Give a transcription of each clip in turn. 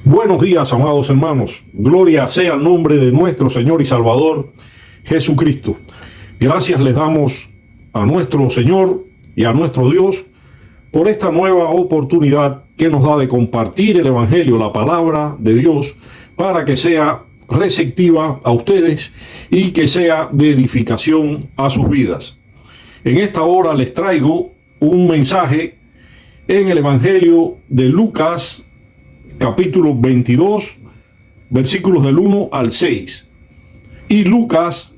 Buenos días, amados hermanos. Gloria sea el nombre de nuestro Señor y Salvador Jesucristo. Gracias les damos a nuestro Señor y a nuestro Dios por esta nueva oportunidad que nos da de compartir el Evangelio, la palabra de Dios, para que sea receptiva a ustedes y que sea de edificación a sus vidas. En esta hora les traigo un mensaje en el Evangelio de Lucas, capítulo 22, versículos del 1 al 6. Y Lucas,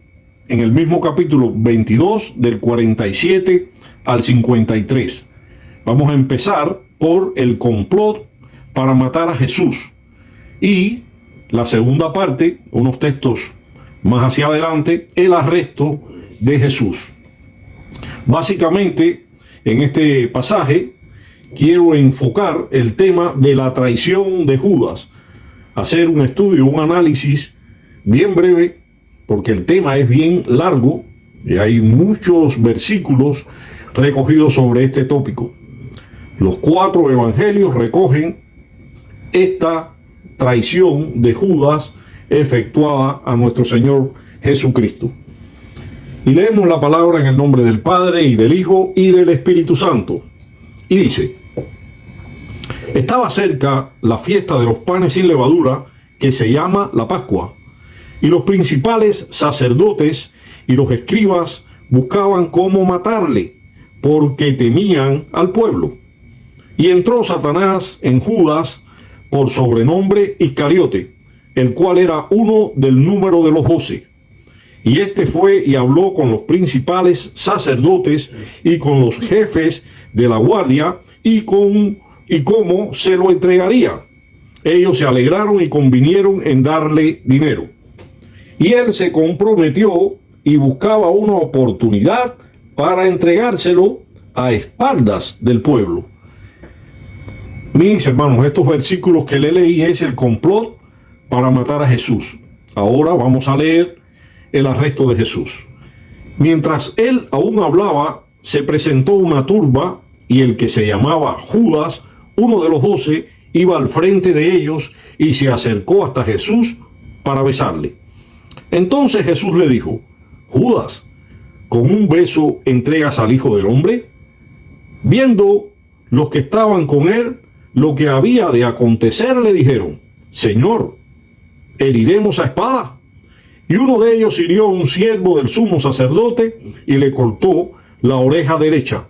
en el mismo capítulo 22, del 47 al 53. Vamos a empezar por el complot para matar a Jesús. Y la segunda parte, unos textos más hacia adelante, el arresto de Jesús. Básicamente, en este pasaje, quiero enfocar el tema de la traición de Judas, hacer un estudio, un análisis bien breve, porque el tema es bien largo y hay muchos versículos recogidos sobre este tópico. Los 4 evangelios recogen esta traición de Judas efectuada a nuestro Señor Jesucristo. Y leemos la palabra en el nombre del Padre, y del Hijo, y del Espíritu Santo. Y dice: estaba cerca la fiesta de los panes sin levadura, que se llama la Pascua, y los principales sacerdotes y los escribas buscaban cómo matarle, porque temían al pueblo. Y entró Satanás en Judas, por sobrenombre Iscariote, el cual era uno del número de los 12. Y este fue y habló con los principales sacerdotes y con los jefes de la guardia y cómo se lo entregaría. Ellos se alegraron y convinieron en darle dinero. Y él se comprometió y buscaba una oportunidad para entregárselo a espaldas del pueblo. Mis hermanos, estos versículos que le leí es el complot para matar a Jesús. Ahora vamos a leer el arresto de Jesús. Mientras él aún hablaba, se presentó una turba, y el que se llamaba Judas, uno de los 12, iba al frente de ellos y se acercó hasta Jesús para besarle. Entonces Jesús le dijo: Judas, ¿con un beso entregas al Hijo del Hombre? Viendo los que estaban con él lo que había de acontecer, le dijeron: Señor, ¿heriremos a espada? Y uno de ellos hirió a un siervo del sumo sacerdote y le cortó la oreja derecha.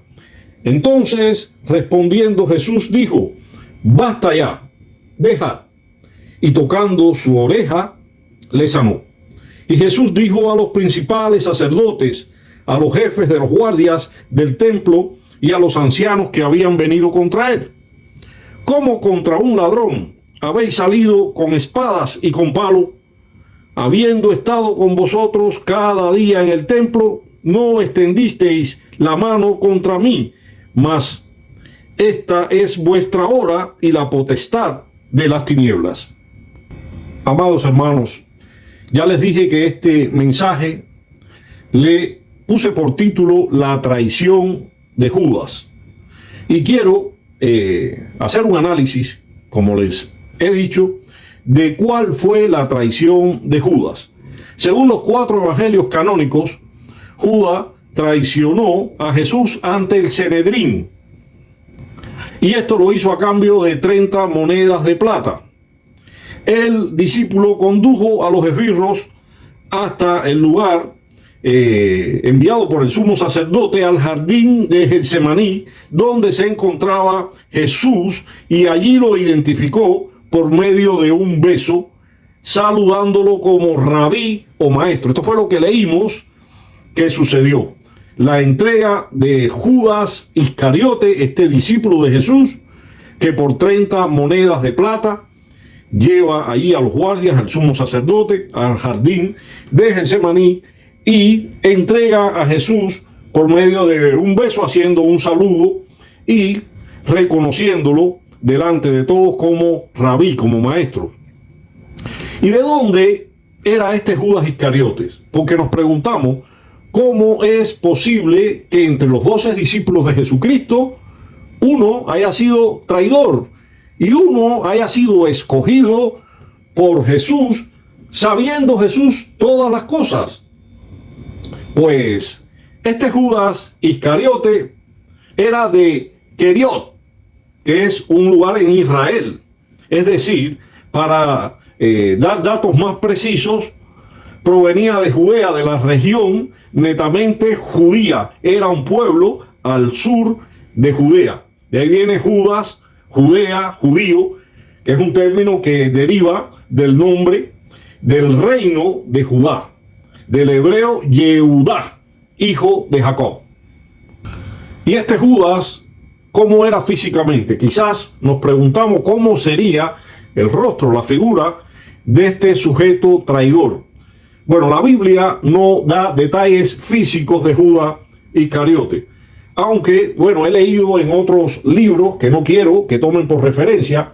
Entonces, respondiendo Jesús, dijo: basta ya, dejad. Y tocando su oreja, le sanó. Y Jesús dijo a los principales sacerdotes, a los jefes de los guardias del templo y a los ancianos que habían venido contra él: ¿cómo contra un ladrón habéis salido con espadas y con palo? Habiendo estado con vosotros cada día en el templo, no extendisteis la mano contra mí, mas esta es vuestra hora y la potestad de las tinieblas. Amados hermanos, ya les dije que este mensaje le puse por título La traición de Judas. Y quiero hacer un análisis, como les he dicho, de cuál fue la traición de Judas. Según los 4 evangelios canónicos, Judas traicionó a Jesús ante el Sanedrín, y esto lo hizo a cambio de 30 monedas de plata. El discípulo condujo a los esbirros hasta el lugar enviado por el sumo sacerdote, al jardín de Getsemaní, donde se encontraba Jesús, y allí lo identificó por medio de un beso, saludándolo como rabí o maestro. Esto fue lo que leímos que sucedió. La entrega de Judas Iscariote, este discípulo de Jesús, que por 30 monedas de plata lleva allí a los guardias, al sumo sacerdote, al jardín de Getsemaní, y entrega a Jesús por medio de un beso, haciendo un saludo y reconociéndolo delante de todos como rabí, como maestro. ¿Y de dónde era este Judas Iscariotes? Porque nos preguntamos, ¿cómo es posible que entre los 12 discípulos de Jesucristo uno haya sido traidor y uno haya sido escogido por Jesús, sabiendo Jesús todas las cosas. Pues este Judas Iscariote era de Queriot, que es un lugar en Israel. Es decir, para dar datos más precisos, provenía de Judea, de la región netamente judía. Era un pueblo al sur de Judea. De ahí viene Judas, Judea, judío, que es un término que deriva del nombre del reino de Judá, del hebreo Yehudá, hijo de Jacob. Y este Judas, ¿cómo era físicamente? Quizás nos preguntamos cómo sería el rostro, la figura de este sujeto traidor. Bueno, la Biblia no da detalles físicos de Judas Iscariote, aunque, bueno, he leído en otros libros que no quiero que tomen por referencia,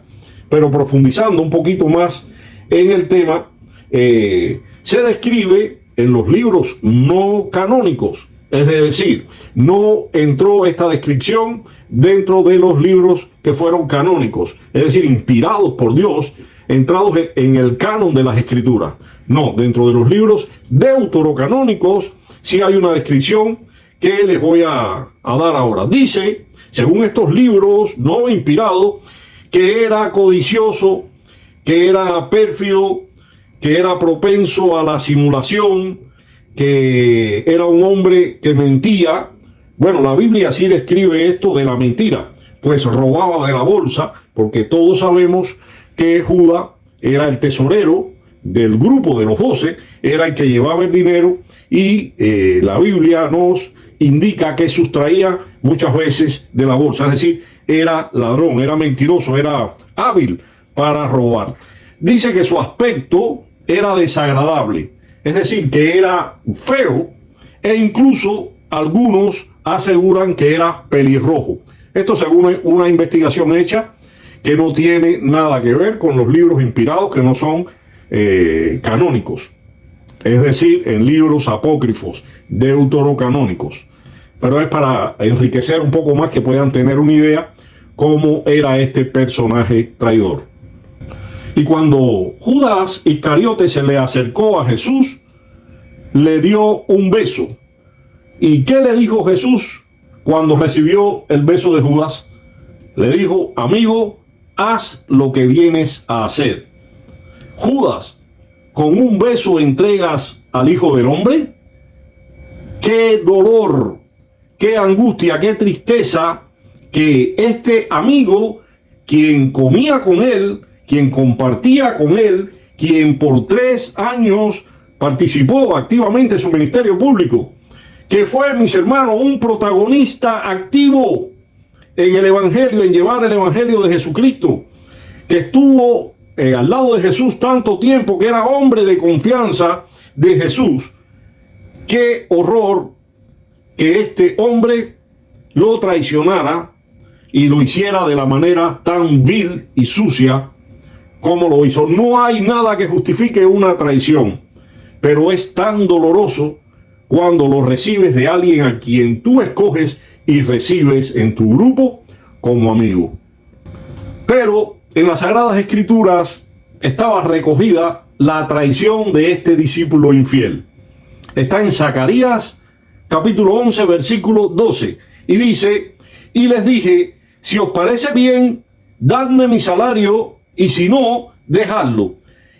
pero profundizando un poquito más en el tema, se describe en los libros no canónicos, es decir, no entró esta descripción dentro de los libros que fueron canónicos, es decir, inspirados por Dios, entrados en el canon de las Escrituras. No, dentro de los libros deuterocanónicos sí hay una descripción que les voy a dar ahora. Dice, según estos libros no inspirados, que era codicioso, que era pérfido, que era propenso a la simulación, que era un hombre que mentía. Bueno, la Biblia sí describe esto de la mentira, pues robaba de la bolsa, porque todos sabemos que Judas era el tesorero del grupo de los 12, era el que llevaba el dinero, y la Biblia nos indica que sustraía muchas veces de la bolsa, es decir, era ladrón, era mentiroso, era hábil para robar. Dice que su aspecto era desagradable, es decir, que era feo, e incluso algunos aseguran que era pelirrojo. Esto según una investigación hecha que no tiene nada que ver con los libros inspirados, que no son canónicos, es decir, en libros apócrifos, deuterocanónicos. Pero es para enriquecer un poco más, que puedan tener una idea cómo era este personaje traidor. Y cuando Judas Iscariote se le acercó a Jesús, le dio un beso. ¿Y qué le dijo Jesús cuando recibió el beso de Judas? Le dijo: amigo, haz lo que vienes a hacer. Judas, ¿con un beso entregas al Hijo del Hombre? ¡Qué dolor! ¡Qué angustia! ¡Qué tristeza! Que este amigo, quien comía con él, quien compartía con él, quien por 3 años participó activamente en su ministerio público, que fue, mis hermanos, un protagonista activo en el Evangelio, en llevar el Evangelio de Jesucristo, que estuvo al lado de Jesús tanto tiempo, que era hombre de confianza de Jesús. Qué horror que este hombre lo traicionara y lo hiciera de la manera tan vil y sucia como lo hizo. No hay nada que justifique una traición, pero es tan doloroso cuando lo recibes de alguien a quien tú escoges y recibes en tu grupo como amigo. Pero en las Sagradas Escrituras estaba recogida la traición de este discípulo infiel. Está en Zacarías capítulo 11 versículo 12, y dice: y les dije, si os parece bien, dadme mi salario, y si no, dejadlo.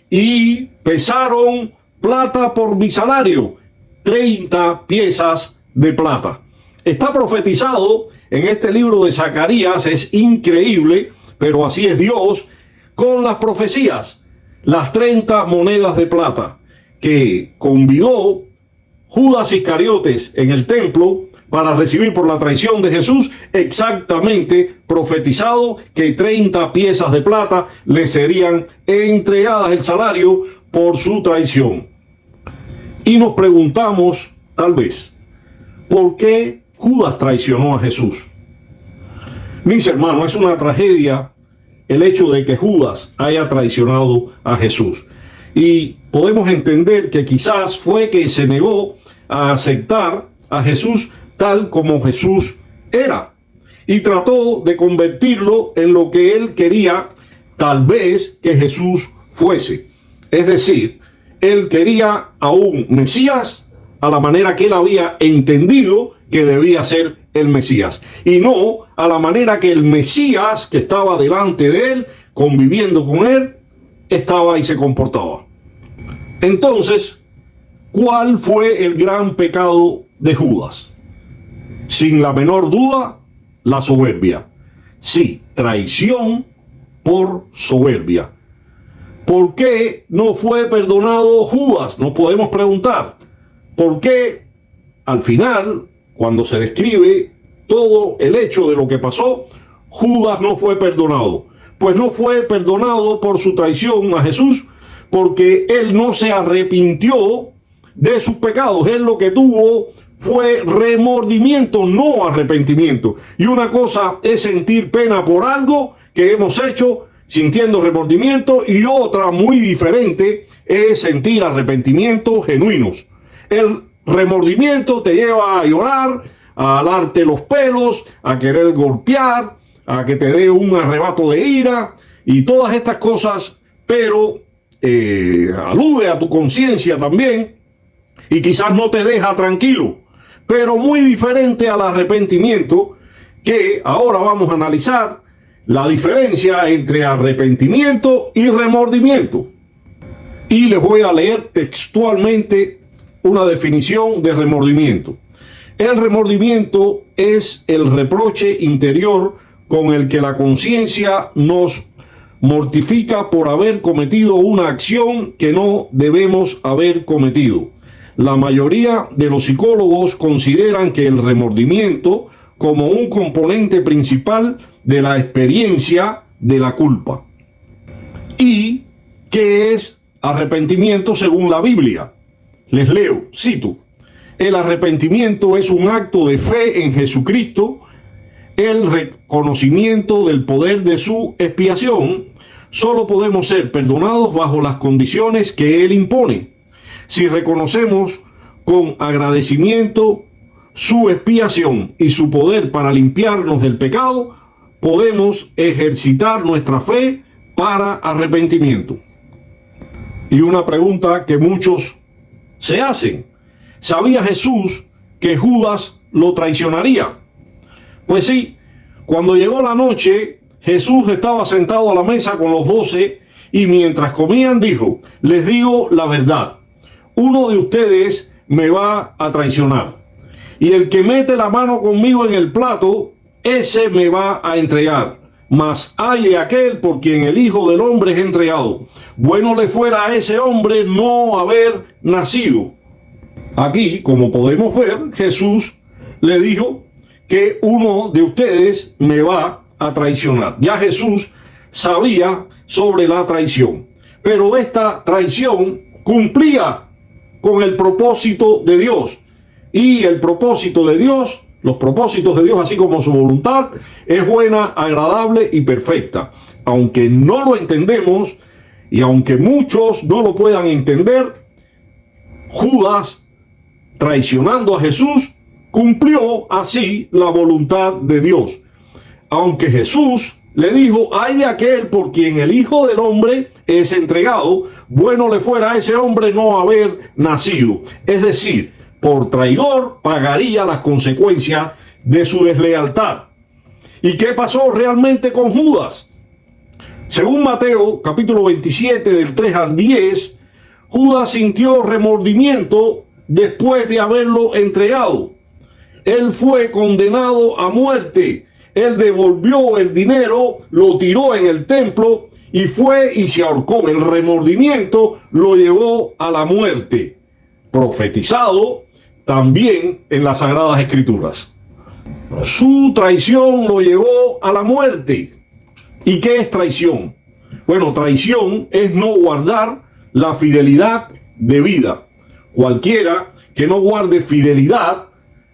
Y pesaron plata por mi salario, 30 piezas de plata. Está profetizado en este libro de Zacarías. Es increíble, pero así es Dios con las profecías. Las 30 monedas de plata que convidó Judas Iscariotes en el templo para recibir por la traición de Jesús, exactamente profetizado que 30 piezas de plata le serían entregadas, el salario por su traición. Y nos preguntamos, tal vez, ¿por qué Judas traicionó a Jesús? Mis hermanos, es una tragedia el hecho de que Judas haya traicionado a Jesús. Y podemos entender que quizás fue que se negó a aceptar a Jesús tal como Jesús era, y trató de convertirlo en lo que él quería tal vez que Jesús fuese. Es decir, él quería a un Mesías a la manera que él había entendido que debía ser el Mesías, y no a la manera que el Mesías que estaba delante de él, conviviendo con él, estaba y se comportaba. Entonces, ¿cuál fue el gran pecado de Judas? Sin la menor duda, la soberbia. Sí, traición por soberbia. ¿Por qué no fue perdonado Judas? Nos podemos preguntar. ¿Por qué al final, cuando se describe todo el hecho de lo que pasó, Judas no fue perdonado? Pues no fue perdonado por su traición a Jesús, porque él no se arrepintió de sus pecados. Él lo que tuvo fue remordimiento, no arrepentimiento. Y una cosa es sentir pena por algo que hemos hecho sintiendo remordimiento, y otra muy diferente es sentir arrepentimiento genuinos. El remordimiento te lleva a llorar, a alarte los pelos, a querer golpear, a que te dé un arrebato de ira y todas estas cosas, pero alude a tu conciencia también y quizás no te deja tranquilo, pero muy diferente al arrepentimiento, que ahora vamos a analizar la diferencia entre arrepentimiento y remordimiento. Y les voy a leer textualmente una definición de remordimiento. El remordimiento es el reproche interior con el que la conciencia nos mortifica por haber cometido una acción que no debemos haber cometido. La mayoría de los psicólogos consideran que el remordimiento como un componente principal de la experiencia de la culpa. ¿Y qué es arrepentimiento según la Biblia? Les leo, cito: el arrepentimiento es un acto de fe en Jesucristo, el reconocimiento del poder de su expiación. Solo podemos ser perdonados bajo las condiciones que Él impone. Si reconocemos con agradecimiento su expiación y su poder para limpiarnos del pecado, podemos ejercitar nuestra fe para arrepentimiento. Y una pregunta que muchos se hacen: ¿sabía Jesús que Judas lo traicionaría? Pues sí, cuando llegó la noche, Jesús estaba sentado a la mesa con los 12 y mientras comían dijo: les digo la verdad, uno de ustedes me va a traicionar, y el que mete la mano conmigo en el plato, ese me va a entregar. Mas ay de aquel por quien el Hijo del Hombre es entregado. Bueno le fuera a ese hombre no haber nacido. Aquí, como podemos ver, Jesús le dijo que uno de ustedes me va a traicionar. Ya Jesús sabía sobre la traición, pero esta traición cumplía con el propósito de Dios. Y el propósito de Dios, los propósitos de Dios, así como su voluntad, es buena, agradable y perfecta. Aunque no lo entendemos y aunque muchos no lo puedan entender, Judas, traicionando a Jesús, cumplió así la voluntad de Dios. Aunque Jesús le dijo: ay de aquel por quien el Hijo del Hombre es entregado, bueno le fuera a ese hombre no haber nacido. Es decir, por traidor pagaría las consecuencias de su deslealtad. ¿Y qué pasó realmente con Judas? Según Mateo, capítulo 27, del 3 al 10, Judas sintió remordimiento después de haberlo entregado. Él fue condenado a muerte. Él devolvió el dinero, lo tiró en el templo y fue y se ahorcó. El remordimiento lo llevó a la muerte. Profetizado también en las Sagradas Escrituras. Su traición lo llevó a la muerte. ¿Y qué es traición? Bueno, traición es no guardar la fidelidad debida. Cualquiera que no guarde fidelidad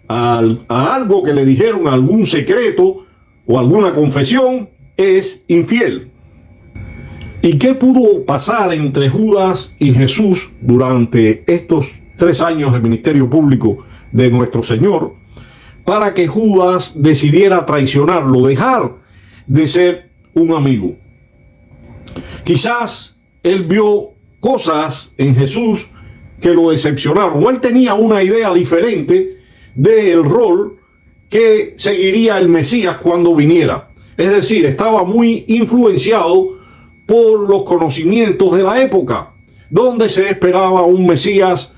a algo que le dijeron, algún secreto o alguna confesión, es infiel. ¿Y qué pudo pasar entre Judas y Jesús durante estos 3 años de ministerio público de nuestro Señor para que Judas decidiera traicionarlo, dejar de ser un amigo? Quizás él vio cosas en Jesús que lo decepcionaron, o él tenía una idea diferente del rol que seguiría el Mesías cuando viniera. Es decir, estaba muy influenciado por los conocimientos de la época, donde se esperaba un Mesías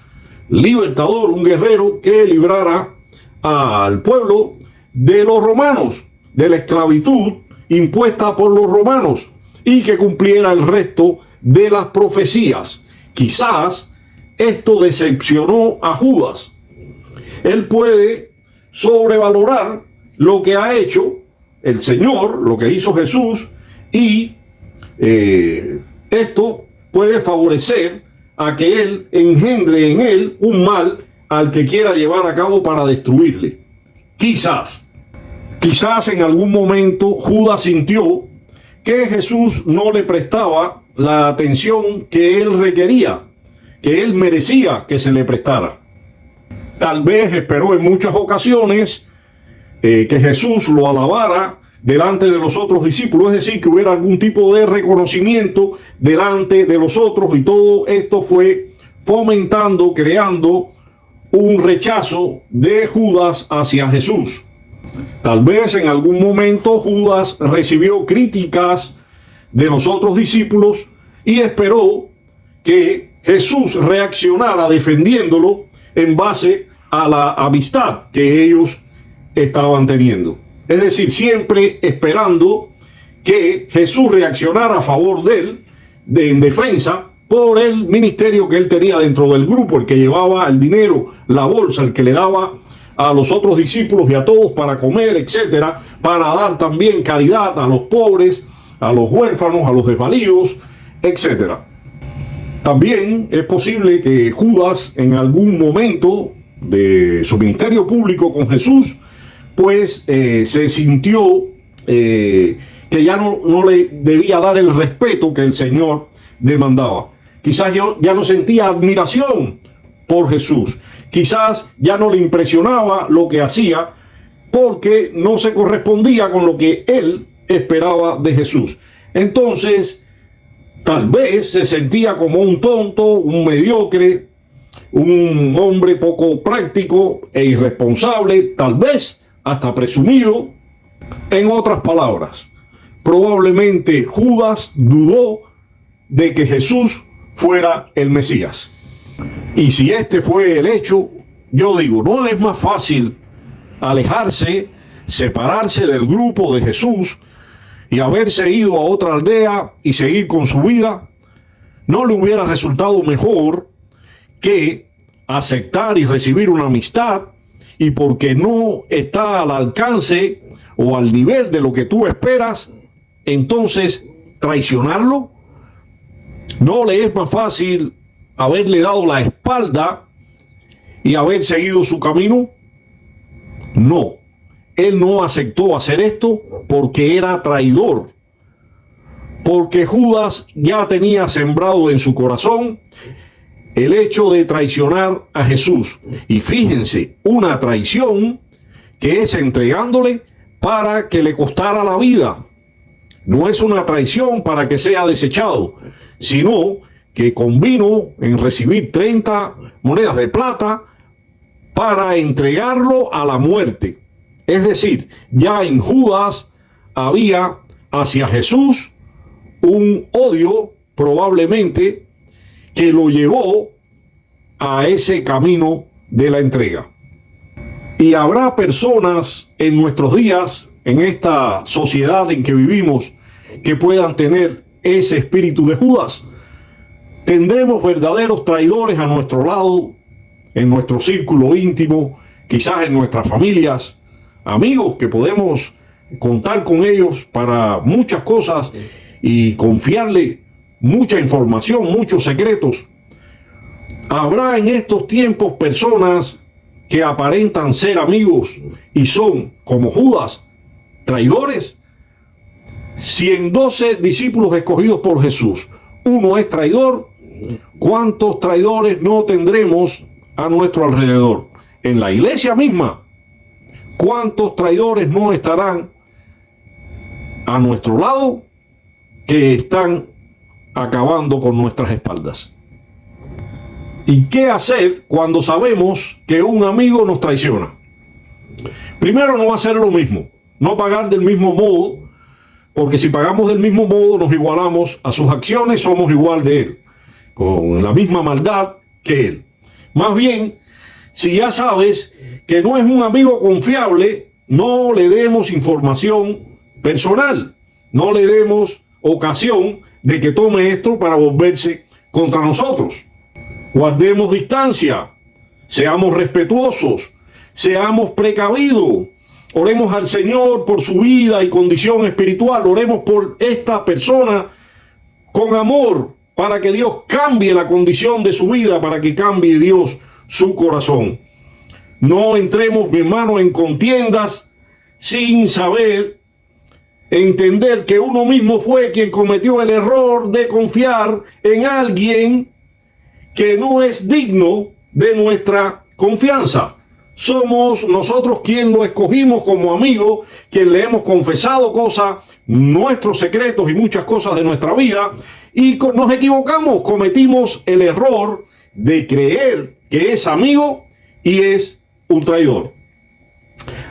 libertador, un guerrero que librara al pueblo de los romanos, de la esclavitud impuesta por los romanos, y que cumpliera el resto de las profecías. Quizás esto decepcionó a Judas. Él puede sobrevalorar lo que ha hecho el Señor, lo que hizo Jesús, y esto puede favorecer a que él engendre en él un mal al que quiera llevar a cabo para destruirle. Quizás en algún momento Judas sintió que Jesús no le prestaba la atención que él requería, que él merecía que se le prestara. Tal vez esperó en muchas ocasiones que Jesús lo alabara delante de los otros discípulos, es decir, que hubiera algún tipo de reconocimiento delante de los otros, y todo esto fue fomentando, creando un rechazo de Judas hacia Jesús. Tal vez en algún momento Judas recibió críticas de los otros discípulos y esperó que Jesús reaccionara defendiéndolo en base a la amistad que ellos estaban teniendo. Es decir, siempre esperando que Jesús reaccionara a favor de él, en defensa, por el ministerio que él tenía dentro del grupo, el que llevaba el dinero, la bolsa, el que le daba a los otros discípulos y a todos para comer, etcétera, para dar también caridad a los pobres, a los huérfanos, a los desvalidos, etcétera. También es posible que Judas, en algún momento de su ministerio público con Jesús, pues se sintió que ya no le debía dar el respeto que el Señor demandaba. Quizás ya no sentía admiración por Jesús. Quizás ya no le impresionaba lo que hacía, porque no se correspondía con lo que él esperaba de Jesús. Entonces, tal vez se sentía como un tonto, un mediocre, un hombre poco práctico e irresponsable, tal vez hasta presumido. En otras palabras, probablemente Judas dudó de que Jesús fuera el Mesías. Y si este fue el hecho, yo digo, ¿no es más fácil alejarse, separarse del grupo de Jesús y haberse ido a otra aldea y seguir con su vida? ¿No le hubiera resultado mejor que aceptar y recibir una amistad, y porque no está al alcance o al nivel de lo que tú esperas, entonces traicionarlo? ¿No le es más fácil haberle dado la espalda y haber seguido su camino? No, él no aceptó hacer esto porque era traidor, porque Judas ya tenía sembrado en su corazón el hecho de traicionar a Jesús. Y fíjense, una traición que es entregándole para que le costara la vida. No es una traición para que sea desechado, sino que convino en recibir 30 monedas de plata para entregarlo a la muerte. Es decir, ya en Judas había hacia Jesús un odio, probablemente, que lo llevó a ese camino de la entrega. Y habrá personas en nuestros días, en esta sociedad en que vivimos, que puedan tener ese espíritu de Judas. Tendremos verdaderos traidores a nuestro lado, en nuestro círculo íntimo, quizás en nuestras familias, amigos que podemos contar con ellos para muchas cosas y confiarle mucha información, muchos secretos. Habrá en estos tiempos personas que aparentan ser amigos y son, como Judas, traidores. Si en 12 discípulos escogidos por Jesús uno es traidor, ¿cuántos traidores no tendremos a nuestro alrededor? En la iglesia misma, ¿cuántos traidores no estarán a nuestro lado que están acabando con nuestras espaldas. ¿Y qué hacer cuando sabemos que un amigo nos traiciona? Primero, no hacer lo mismo, no pagar del mismo modo, porque si pagamos del mismo modo nos igualamos a sus acciones, somos igual de él, con la misma maldad que él. Más bien, si ya sabes que no es un amigo confiable, no le demos información personal, no le demos ocasión de que tome esto para volverse contra nosotros. Guardemos distancia, seamos respetuosos, seamos precavidos, oremos al Señor por su vida y condición espiritual, oremos por esta persona con amor para que Dios cambie la condición de su vida, para que cambie Dios su corazón. No entremos, mi hermano, en contiendas sin saber, entender que uno mismo fue quien cometió el error de confiar en alguien que no es digno de nuestra confianza. Somos nosotros quien lo escogimos como amigo, quien le hemos confesado cosas, nuestros secretos y muchas cosas de nuestra vida, y nos equivocamos, cometimos el error de creer que es amigo y es un traidor.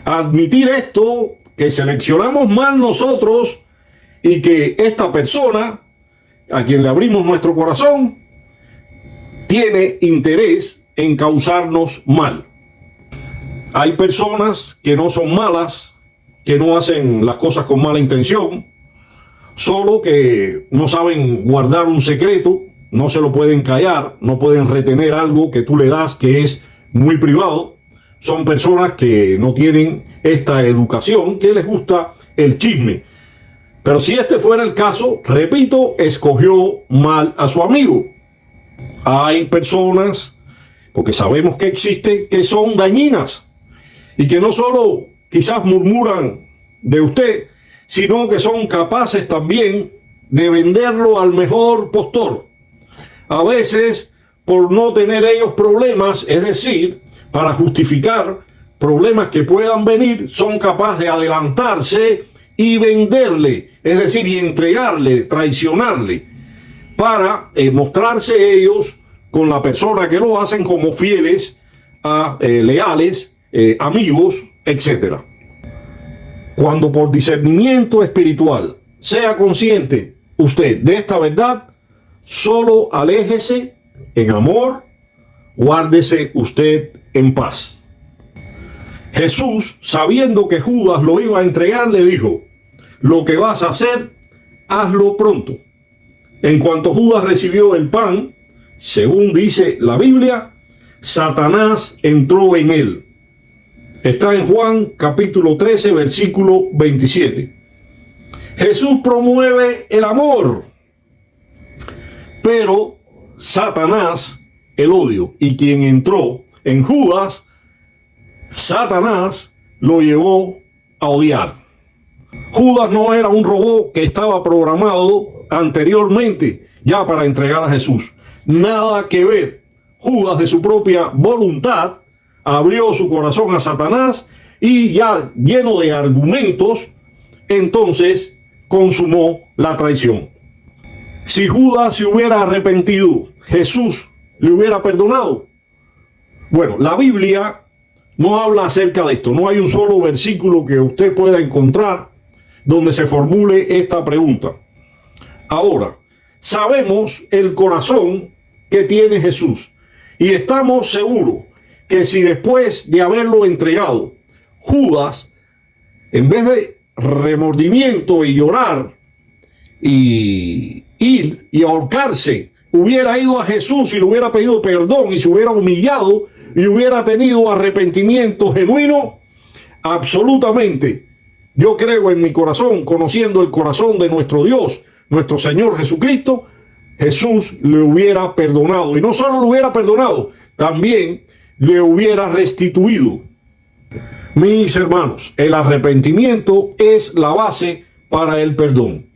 Admitir esto, que seleccionamos mal nosotros y que esta persona a quien le abrimos nuestro corazón tiene interés en causarnos mal. Hay personas que no son malas, que no hacen las cosas con mala intención, solo que no saben guardar un secreto, no se lo pueden callar, no pueden retener algo que tú le das que es muy privado. Son personas que no tienen esta educación, que les gusta el chisme. Pero si este fuera el caso, repito, escogió mal a su amigo. Hay personas, porque sabemos que existen, que son dañinas y que no solo quizás murmuran de usted, sino que son capaces también de venderlo al mejor postor. A veces, por no tener ellos problemas, es decir, para justificar problemas que puedan venir, son capaces de adelantarse y venderle, es decir, y entregarle, traicionarle, para mostrarse ellos con la persona que lo hacen como fieles, leales, amigos, etc. Cuando por discernimiento espiritual sea consciente usted de esta verdad, solo aléjese en amor, guárdese usted en paz. Jesús, sabiendo que Judas lo iba a entregar, le dijo: lo que vas a hacer, hazlo pronto. En cuanto Judas recibió el pan, según dice la Biblia, Satanás entró en él. Está en Juan capítulo 13, versículo 27. Jesús promueve el amor, pero Satanás el odio. Y quien entró en Judas, Satanás lo llevó a odiar. Judas no era un robot que estaba programado anteriormente ya para entregar a Jesús. Nada que ver. Judas, de su propia voluntad, abrió su corazón a Satanás y, ya lleno de argumentos, entonces consumó la traición. Si Judas se hubiera arrepentido, Jesús le hubiera perdonado. Bueno, la Biblia no habla acerca de esto. No hay un solo versículo que usted pueda encontrar donde se formule esta pregunta. Ahora, sabemos el corazón que tiene Jesús y estamos seguros que si después de haberlo entregado, Judas, en vez de remordimiento y llorar y ir y ahorcarse, hubiera ido a Jesús y le hubiera pedido perdón y se hubiera humillado y hubiera tenido arrepentimiento genuino, absolutamente, yo creo en mi corazón, conociendo el corazón de nuestro Dios, nuestro Señor Jesucristo, Jesús le hubiera perdonado. Y no solo le hubiera perdonado, también le hubiera restituido. Mis hermanos, el arrepentimiento es la base para el perdón.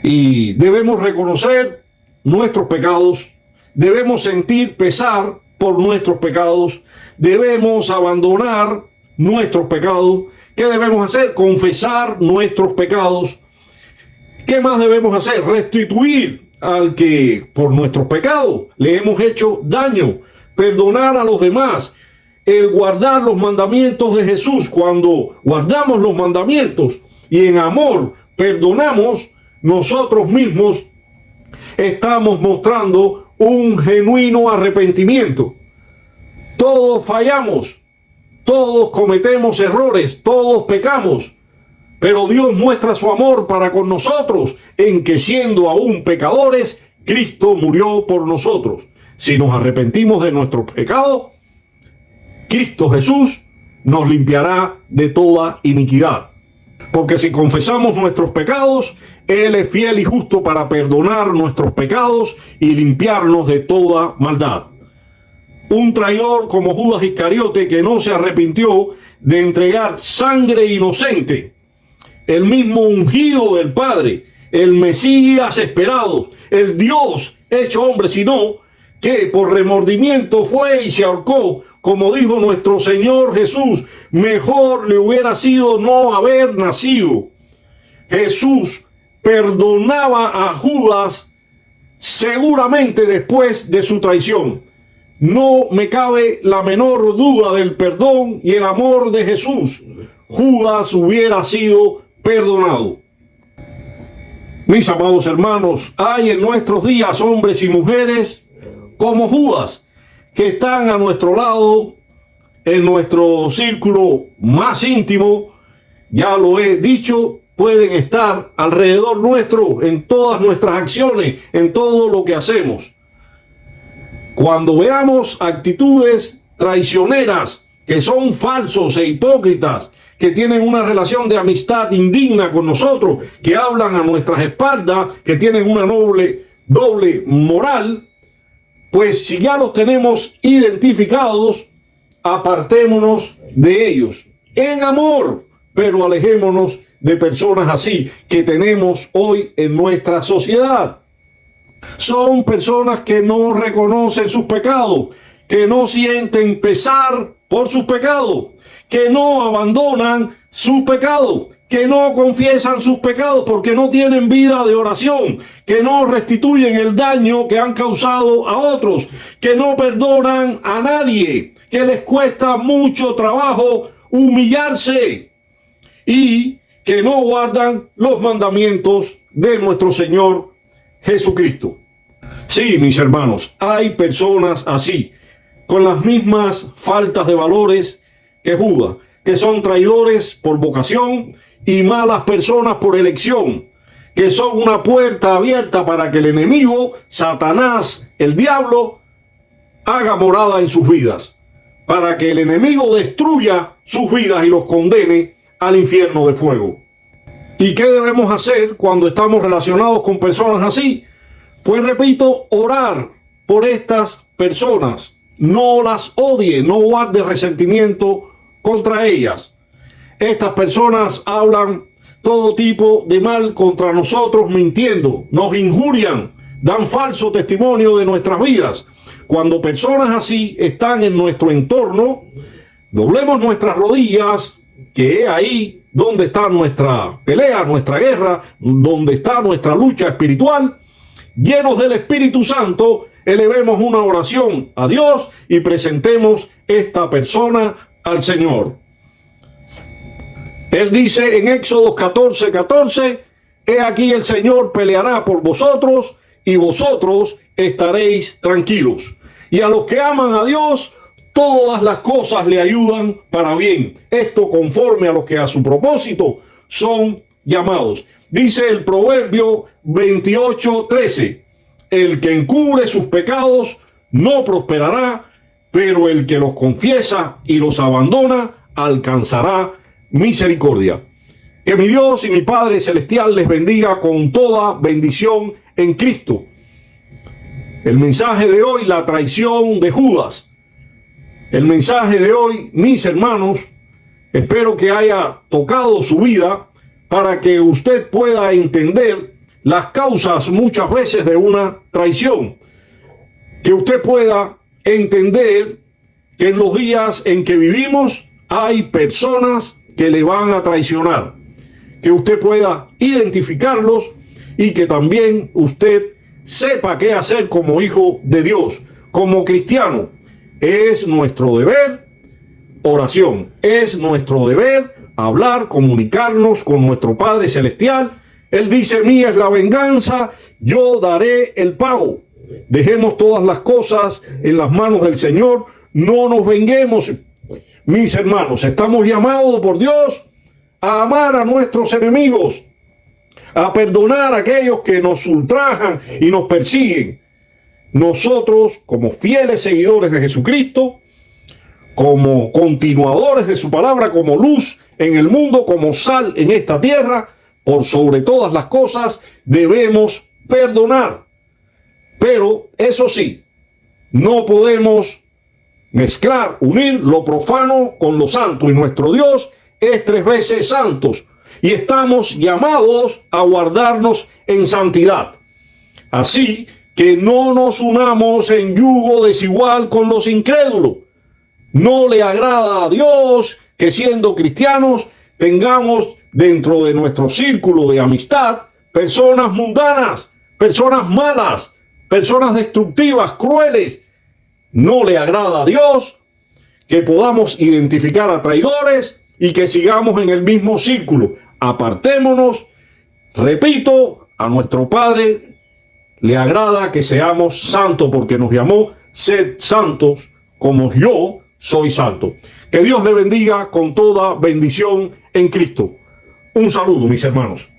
Y debemos reconocer nuestros pecados, debemos sentir pesar por nuestros pecados, debemos abandonar nuestros pecados. ¿Qué debemos hacer? Confesar nuestros pecados. ¿Qué más debemos hacer? Restituir al que por nuestros pecados le hemos hecho daño, perdonar a los demás, el guardar los mandamientos de Jesús. Cuando guardamos los mandamientos y en amor perdonamos, nosotros mismos estamos mostrando un genuino arrepentimiento. Todos fallamos, todos cometemos errores, todos pecamos, pero Dios muestra su amor para con nosotros en que, siendo aún pecadores, Cristo murió por nosotros. Si nos arrepentimos de nuestro pecado, Cristo Jesús nos limpiará de toda iniquidad. Porque si confesamos nuestros pecados, Él es fiel y justo para perdonar nuestros pecados y limpiarnos de toda maldad. Un traidor como Judas Iscariote, que no se arrepintió de entregar sangre inocente, el mismo ungido del Padre, el Mesías esperado, el Dios hecho hombre, sino que por remordimiento fue y se ahorcó, como dijo nuestro Señor Jesús: mejor le hubiera sido no haber nacido. Jesús perdonaba a Judas seguramente después de su traición. No me cabe la menor duda del perdón y el amor de Jesús. Judas hubiera sido perdonado. Mis amados hermanos, hay en nuestros días hombres y mujeres como Judas, que están a nuestro lado, en nuestro círculo más íntimo. Ya lo he dicho, pueden estar alrededor nuestro en todas nuestras acciones, en todo lo que hacemos. Cuando veamos actitudes traicioneras, que son falsos e hipócritas, que tienen una relación de amistad indigna con nosotros, que hablan a nuestras espaldas, que tienen una doble moral, pues si ya los tenemos identificados, apartémonos de ellos en amor, pero alejémonos de personas así que tenemos hoy en nuestra sociedad. Son personas que no reconocen sus pecados, que no sienten pesar por sus pecados, que no abandonan sus pecados, que no confiesan sus pecados porque no tienen vida de oración, que no restituyen el daño que han causado a otros, que no perdonan a nadie, que les cuesta mucho trabajo humillarse y que no guardan los mandamientos de nuestro Señor Jesucristo. Sí, mis hermanos, hay personas así, con las mismas faltas de valores que Judas, que son traidores por vocación y malas personas por elección, que son una puerta abierta para que el enemigo, Satanás, el diablo, haga morada en sus vidas, para que el enemigo destruya sus vidas y los condene al infierno de fuego. ¿Y qué debemos hacer cuando estamos relacionados con personas así? Pues repito, orar por estas personas. No las odie, no guarde resentimiento contra ellas. Estas personas hablan todo tipo de mal contra nosotros mintiendo, nos injurian, dan falso testimonio de nuestras vidas. Cuando personas así están en nuestro entorno, doblemos nuestras rodillas, que es ahí donde está nuestra pelea, nuestra guerra, donde está nuestra lucha espiritual. Llenos del Espíritu Santo, elevemos una oración a Dios y presentemos esta persona al Señor. Él dice en Éxodo 14:14, he aquí el Señor peleará por vosotros y vosotros estaréis tranquilos. Y a los que aman a Dios, todas las cosas le ayudan para bien. Esto conforme a los que a su propósito son llamados. Dice el Proverbio 28:13, el que encubre sus pecados no prosperará, pero el que los confiesa y los abandona alcanzará misericordia. Que mi Dios y mi Padre Celestial les bendiga con toda bendición en Cristo. El mensaje de hoy, la traición de Judas. El mensaje de hoy, mis hermanos, espero que haya tocado su vida para que usted pueda entender las causas muchas veces de una traición. Que usted pueda entender que en los días en que vivimos hay personas que le van a traicionar. Que usted pueda identificarlos y que también usted sepa qué hacer como hijo de Dios, como cristiano. Es nuestro deber oración, es nuestro deber hablar, comunicarnos con nuestro Padre Celestial. Él dice: mía es la venganza, yo daré el pago. Dejemos todas las cosas en las manos del Señor, no nos venguemos. Mis hermanos, estamos llamados por Dios a amar a nuestros enemigos, a perdonar a aquellos que nos ultrajan y nos persiguen. Nosotros, como fieles seguidores de Jesucristo, como continuadores de su palabra, como luz en el mundo, como sal en esta tierra, por sobre todas las cosas, debemos perdonar. Pero eso sí, no podemos mezclar, unir lo profano con lo santo. Y nuestro Dios es 3 veces santo. Y estamos llamados a guardarnos en santidad. Así que no nos unamos en yugo desigual con los incrédulos. No le agrada a Dios que, siendo cristianos, tengamos dentro de nuestro círculo de amistad personas mundanas, personas malas, personas destructivas, crueles. No le agrada a Dios que podamos identificar a traidores y que sigamos en el mismo círculo. Apartémonos. Repito, a nuestro Padre le agrada que seamos santos, porque nos llamó: sed santos como yo soy santo. Que Dios le bendiga con toda bendición en Cristo. Un saludo, mis hermanos.